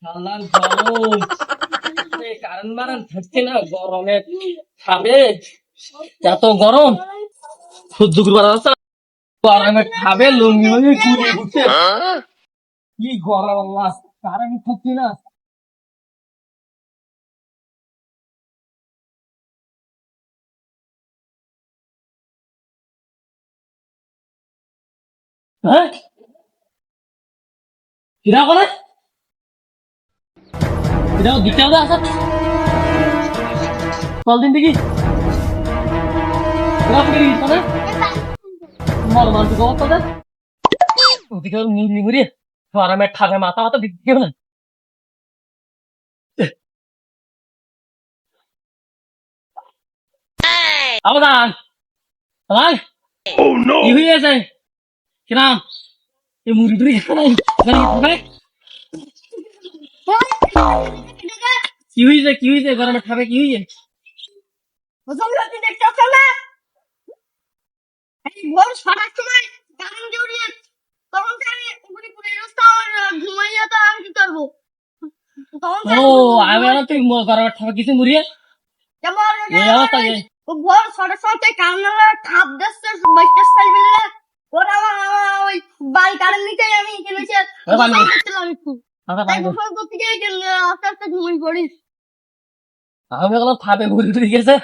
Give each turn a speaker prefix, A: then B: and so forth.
A: শালার গরম কারণ মারান থাকছে না গরমে খাবে এত গরম সহ্য করবার আছে না। গরমে খাবে লুঙ্গি লুঙ্গি ঘুরে ঘুরছে কি গরম আল্লাহ কারণ থাকছি না হ্যাঁ কিরা করে এটাও দিতে হবে আসা কলদিন দেখি এরা করে দিত না মর মানতে গো তো দে ওদিকে মুড়ি মুড়ি গরমে খাবে মাথা মাথা দিতে হবে না আবার আবার কি হয়েছে কিরা এই মুড়ি টুড়ি খাবে কি হয়েছে কি হয়েছে গরমে খাবে কি হয়েছে
B: ভোর ৬টার সময় কারেন্ট জড়িয়ে তখন তো আমি উপরে পড়ে রাস্তা আর ঘুমাইয়া তো আমি কি করবো তখন তো
A: ও আমি আর তুই গরমে খাবে কিছু মুড়িয়ে
B: যেমন
A: এই অবস্থা যে
B: ভোর ৬টার সময় কারেন্ট খাপ দিচ্ছে বাইকটা চাইবে ওরা ওই বাড়ি কারেন্ট নিতে আমি কিনেছি একটু
A: আচ্ছা
B: তাই
A: ভাই
B: গোসল করতে গিয়ে আস্তে আস্তে ঘুমিয়ে পড়িস
A: আমি বললাম খাবে মুড়ি টুড়ি গেছে